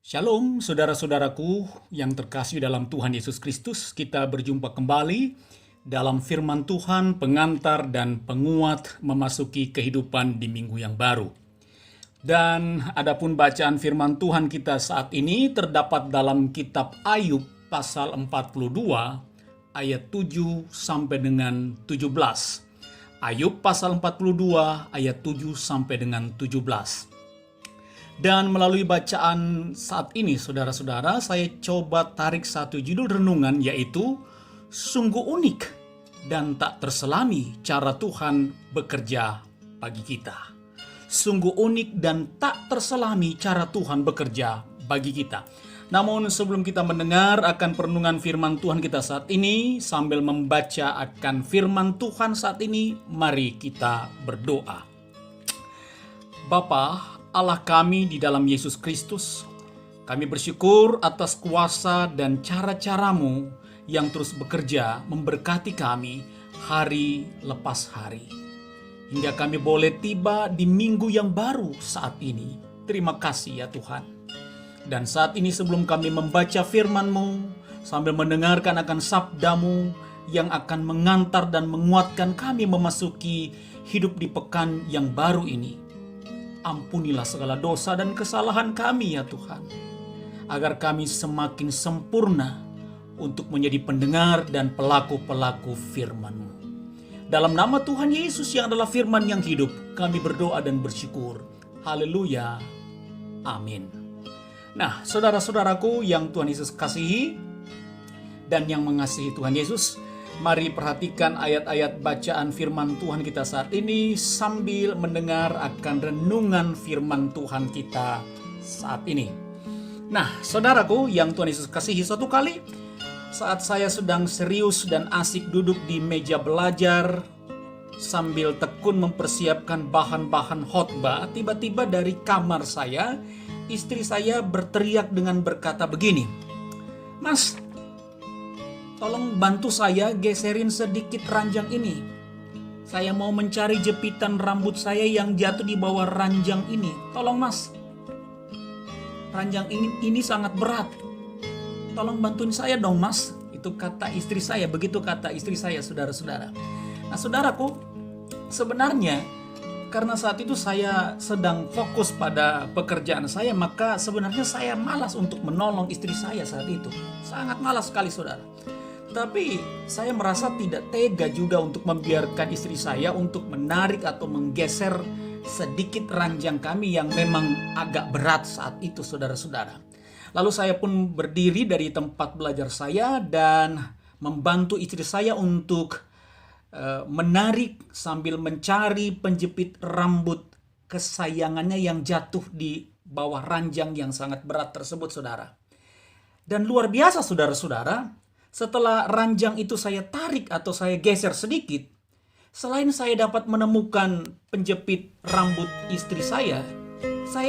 Shalom, saudara-saudaraku yang terkasih dalam Tuhan Yesus Kristus. Kita berjumpa kembali dalam firman Tuhan, pengantar dan penguat memasuki kehidupan di minggu yang baru. Dan adapun bacaan firman Tuhan kita saat ini terdapat dalam kitab Ayub pasal 42 ayat 7 sampai dengan 17. Ayub pasal 42 ayat 7 sampai dengan 17. Dan melalui bacaan saat ini, saudara-saudara, saya coba tarik satu judul renungan, yaitu sungguh unik dan tak terselami cara Tuhan bekerja bagi kita. Sungguh unik dan tak terselami cara Tuhan bekerja bagi kita. Namun sebelum kita mendengar akan perenungan firman Tuhan kita saat ini, sambil membaca akan firman Tuhan saat ini, mari kita berdoa. Bapa Allah kami di dalam Yesus Kristus, kami bersyukur atas kuasa dan cara-caramu yang terus bekerja memberkati kami hari lepas hari. Hingga kami boleh tiba di minggu yang baru saat ini. Terima kasih ya Tuhan. Dan saat ini sebelum kami membaca firman-Mu, sambil mendengarkan akan sabda-Mu yang akan mengantar dan menguatkan kami memasuki hidup di pekan yang baru ini. Ampunilah segala dosa dan kesalahan kami ya Tuhan, agar kami semakin sempurna untuk menjadi pendengar dan pelaku-pelaku firman-Mu. Dalam nama Tuhan Yesus yang adalah firman yang hidup, kami berdoa dan bersyukur. Haleluya. Amin. Nah, saudara-saudaraku yang Tuhan Yesus kasihi dan yang mengasihi Tuhan Yesus, mari perhatikan ayat-ayat bacaan firman Tuhan kita saat ini sambil mendengar akan renungan firman Tuhan kita saat ini. Nah, saudaraku yang Tuhan Yesus kasihi, suatu kali saat saya sedang serius dan asik duduk di meja belajar sambil tekun mempersiapkan bahan-bahan khotbah, tiba-tiba dari kamar saya, istri saya berteriak dengan berkata begini, "Mas, tolong bantu saya geserin sedikit ranjang ini. Saya mau mencari jepitan rambut saya yang jatuh di bawah ranjang ini. Tolong mas, ranjang ini sangat berat. Tolong bantuin saya dong mas." Itu kata istri saya, begitu kata istri saya, saudara-saudara. Nah saudaraku, sebenarnya karena saat itu saya sedang fokus pada pekerjaan saya, maka sebenarnya saya malas untuk menolong istri saya saat itu. Sangat malas sekali saudara. Tapi saya merasa tidak tega juga untuk membiarkan istri saya untuk menarik atau menggeser sedikit ranjang kami yang memang agak berat saat itu saudara-saudara. Lalu saya pun berdiri dari tempat belajar saya dan membantu istri saya untuk menarik sambil mencari penjepit rambut kesayangannya yang jatuh di bawah ranjang yang sangat berat tersebut saudara. Dan luar biasa saudara-saudara, setelah ranjang itu saya tarik atau saya geser sedikit, selain saya dapat menemukan penjepit rambut istri saya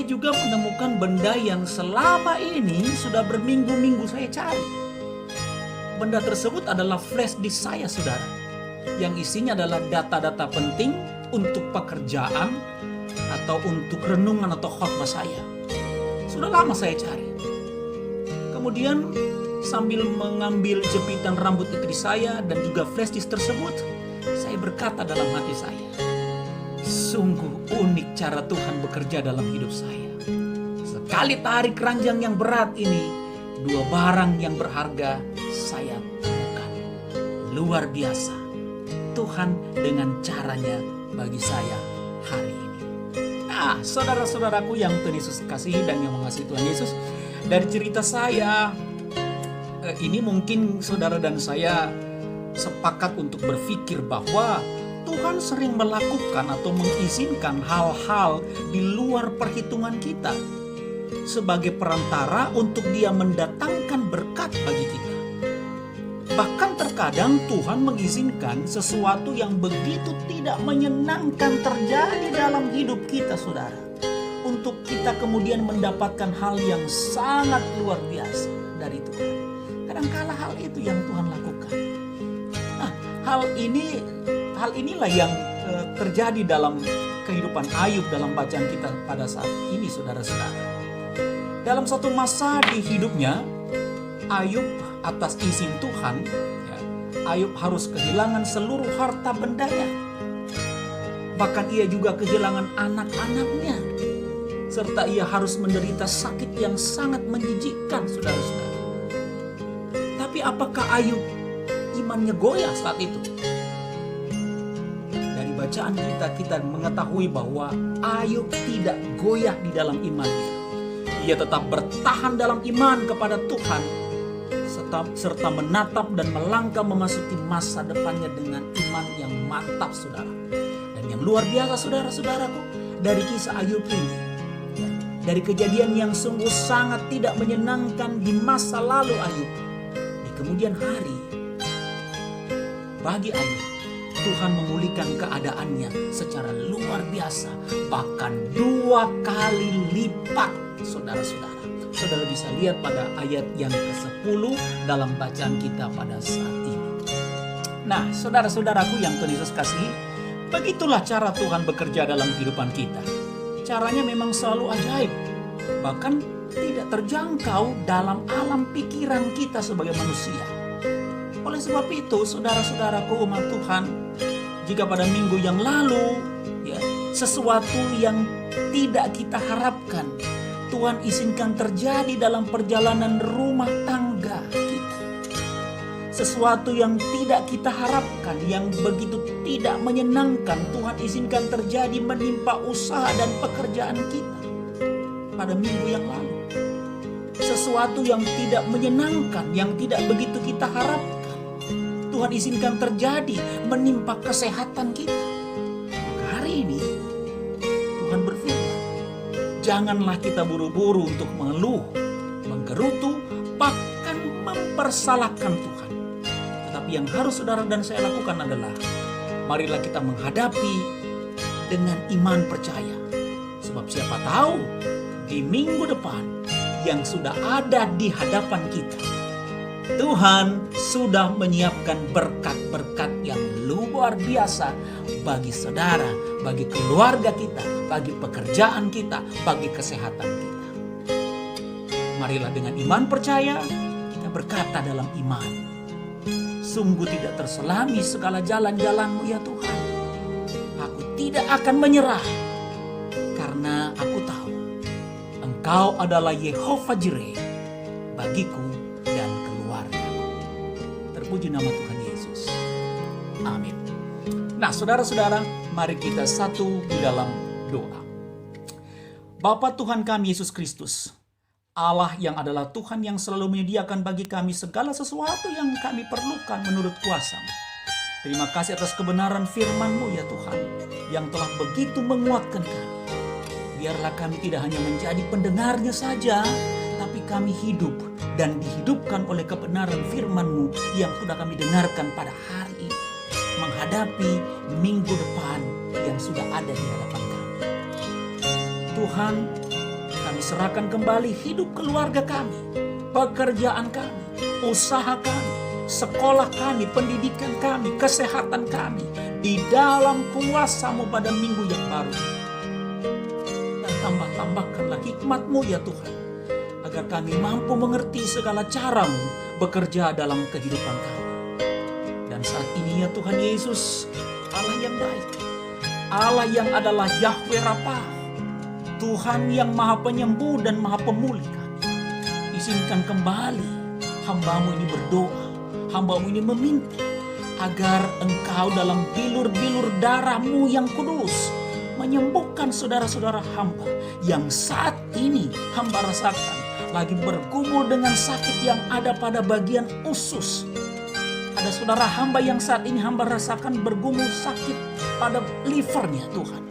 juga menemukan benda yang selama ini sudah berminggu-minggu saya cari. Benda tersebut adalah flash disk saya saudara, yang isinya adalah data-data penting untuk pekerjaan atau untuk renungan atau khotbah saya. Sudah lama saya cari. Kemudian sambil mengambil jepitan rambut istri saya dan juga flash disk tersebut, saya berkata dalam hati saya, sungguh unik cara Tuhan bekerja dalam hidup saya. Sekali tarik ranjang yang berat ini, dua barang yang berharga saya temukan. Luar biasa Tuhan dengan caranya bagi saya hari ini. Nah, saudara-saudaraku yang Tuhan Yesus kasihi dan yang mengasihi Tuhan Yesus, dari cerita saya ini mungkin saudara dan saya sepakat untuk berpikir bahwa Tuhan sering melakukan atau mengizinkan hal-hal di luar perhitungan kita sebagai perantara untuk Dia mendatangkan berkat bagi kita. Bahkan terkadang Tuhan mengizinkan sesuatu yang begitu tidak menyenangkan terjadi dalam hidup kita saudara, untuk kita kemudian mendapatkan hal yang sangat luar biasa dari Tuhan. Kadangkala hal itu yang Tuhan lakukan. Nah, hal inilah yang terjadi dalam kehidupan Ayub dalam bacaan kita pada saat ini saudara-saudara. Dalam satu masa di hidupnya, Ayub atas izin Tuhan, Ayub harus kehilangan seluruh harta bendanya. Bahkan ia juga kehilangan anak-anaknya. Serta ia harus menderita sakit yang sangat menjijikkan, saudara-saudara. Tapi apakah Ayub imannya goyah saat itu? Dari bacaan kita mengetahui bahwa Ayub tidak goyah di dalam imannya. Ia tetap bertahan dalam iman kepada Tuhan, serta menatap dan melangkah memasuki masa depannya dengan iman yang mantap, saudara. Dan yang luar biasa, saudara-saudaraku, dari kisah Ayub ini, dari kejadian yang sungguh sangat tidak menyenangkan di masa lalu Ayub, di kemudian hari, bagi Ayub, Tuhan memulihkan keadaannya secara luar biasa, bahkan 2 kali lipat, saudara-saudara. Saudara bisa lihat pada ayat yang ke-10 dalam bacaan kita pada saat ini. Nah, saudara-saudaraku yang Tuhan Yesus kasihi, begitulah cara Tuhan bekerja dalam kehidupan kita. Caranya memang selalu ajaib, bahkan tidak terjangkau dalam alam pikiran kita sebagai manusia. Oleh sebab itu, saudara-saudaraku umat Tuhan, jika pada minggu yang lalu sesuatu yang tidak kita harapkan Tuhan izinkan terjadi dalam perjalanan rumah tangga kita, sesuatu yang tidak kita harapkan, yang begitu tidak menyenangkan, Tuhan izinkan terjadi menimpa usaha dan pekerjaan kita pada minggu yang lalu. Sesuatu yang tidak menyenangkan, yang tidak begitu kita harapkan, Tuhan izinkan terjadi menimpa kesehatan kita. Maka hari ini Tuhan berfirman, janganlah kita buru-buru untuk mengeluh, menggerutu, bahkan mempersalahkan Tuhan. Tetapi yang harus saudara dan saya lakukan adalah, marilah kita menghadapi dengan iman percaya. Sebab siapa tahu di minggu depan yang sudah ada di hadapan kita, Tuhan sudah menyiapkan berkat-berkat yang luar biasa bagi saudara, bagi keluarga kita, bagi pekerjaan kita, bagi kesehatan kita. Marilah dengan iman percaya kita berkata dalam iman, sungguh tidak terselami segala jalan-jalan-Mu ya Tuhan. Aku tidak akan menyerah karena aku tahu Engkau adalah Yehova Jireh bagiku dan keluargaku. Terpuji nama Tuhan Yesus. Amin. Nah, saudara-saudara, mari kita satu di dalam doa. Bapa Tuhan kami Yesus Kristus, Allah yang adalah Tuhan yang selalu menyediakan bagi kami segala sesuatu yang kami perlukan menurut kuasa-Mu. Terima kasih atas kebenaran firman-Mu ya Tuhan, yang telah begitu menguatkan kami. Biarlah kami tidak hanya menjadi pendengarnya saja, tapi kami hidup dan dihidupkan oleh kebenaran firman-Mu yang sudah kami dengarkan pada hari ini, menghadapi minggu depan yang sudah ada di hadapan kami. Tuhan, kami serahkan kembali hidup keluarga kami, pekerjaan kami, usaha kami, sekolah kami, pendidikan kami, kesehatan kami di dalam kuasa-Mu pada minggu yang baru. Dan tambahkanlah hikmat-Mu ya Tuhan, agar kami mampu mengerti segala cara-Mu bekerja dalam kehidupan kami. Dan saat ini ya Tuhan Yesus, Allah yang baik, Allah yang adalah Yahweh Rapha, Tuhan yang maha penyembuh dan maha pemulih kami. Izinkan kembali hamba-Mu ini berdoa, hamba-Mu ini meminta agar Engkau dalam bilur-bilur darah-Mu yang kudus menyembuhkan saudara-saudara hamba yang saat ini hamba rasakan lagi bergumul dengan sakit yang ada pada bagian usus. Ada saudara hamba yang saat ini hamba rasakan bergumul sakit pada livernya Tuhan.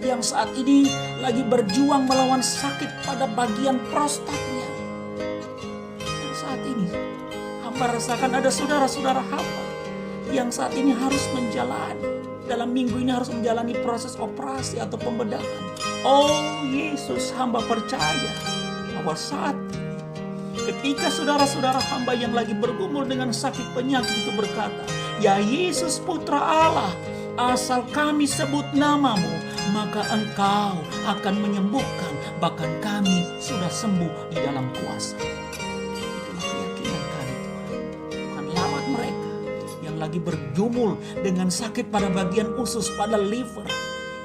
Yang saat ini lagi berjuang melawan sakit pada bagian prostatnya. Dan saat ini hamba rasakan ada saudara-saudara hamba yang saat ini harus dalam minggu ini harus menjalani proses operasi atau pembedahan. Oh Yesus, hamba percaya bahwa saat ketika saudara-saudara hamba yang lagi bergumul dengan sakit penyakit itu berkata, ya Yesus Putra Allah, asal kami sebut nama-Mu, maka Engkau akan menyembuhkan, bahkan kami sudah sembuh di dalam kuasa. Itulah keyakinan kami, Tuhan. Tuhan, lawat mereka yang lagi bergumul dengan sakit pada bagian usus, pada liver,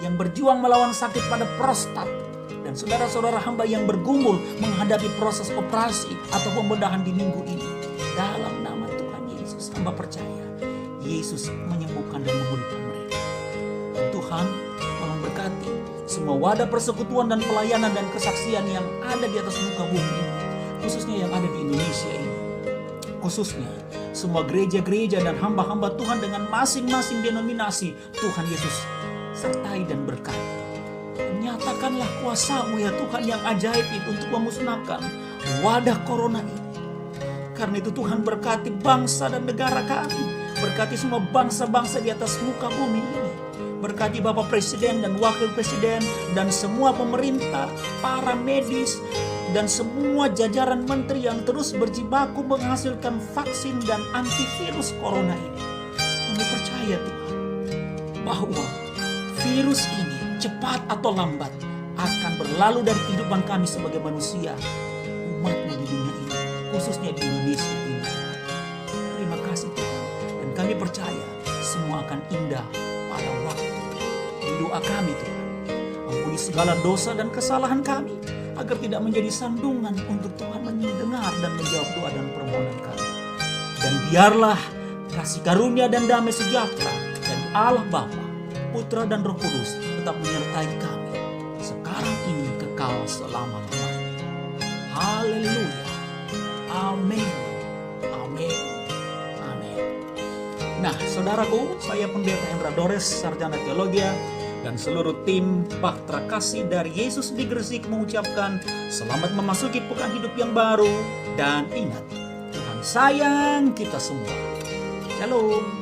yang berjuang melawan sakit pada prostat, dan saudara-saudara hamba yang bergumul menghadapi proses operasi atau pembedahan di minggu ini. Dalam nama Tuhan Yesus, hamba percaya Yesus menyembuhkan dan memulihkan mereka. Dan Tuhan tolong berkati semua wadah persekutuan dan pelayanan dan kesaksian yang ada di atas muka bumi ini, khususnya yang ada di Indonesia ini. Khususnya semua gereja-gereja dan hamba-hamba Tuhan dengan masing-masing denominasi, Tuhan Yesus sertai dan berkati. Nyatakanlah kuasa-Mu ya Tuhan yang ajaib itu untuk memusnahkan wadah corona ini. Karena itu Tuhan berkati bangsa dan negara kami. Berkati semua bangsa-bangsa di atas muka bumi ini. Berkati Bapak Presiden dan Wakil Presiden dan semua pemerintah, para medis, dan semua jajaran menteri yang terus berjibaku menghasilkan vaksin dan antivirus corona ini. Kami percaya Tuhan bahwa virus ini cepat atau lambat akan berlalu dari kehidupan kami sebagai manusia, umat-Mu di dunia ini, khususnya di Indonesia ini Tuhan. Terima kasih Tuhan, dan kami percaya semua akan indah pada waktu. Di doa kami Tuhan, ampuni segala dosa dan kesalahan kami, agar tidak menjadi sandungan untuk Tuhan mendengar dan menjawab doa dan permohonan kami. Dan biarlah kasih karunia dan damai sejahtera dari Allah Bapa, Putra dan Roh Kudus tetap menyertai kami sekarang ini kekal selama-lamanya. Haleluya. Amin. Amin. Amin. Nah, saudaraku, saya Pendeta Hendra Dores, Sarjana Teologi, dan seluruh tim Bahtera Kasih dari Yesus di Gresik mengucapkan selamat memasuki pekan hidup yang baru. Dan ingat, Tuhan sayang kita semua. Shalom.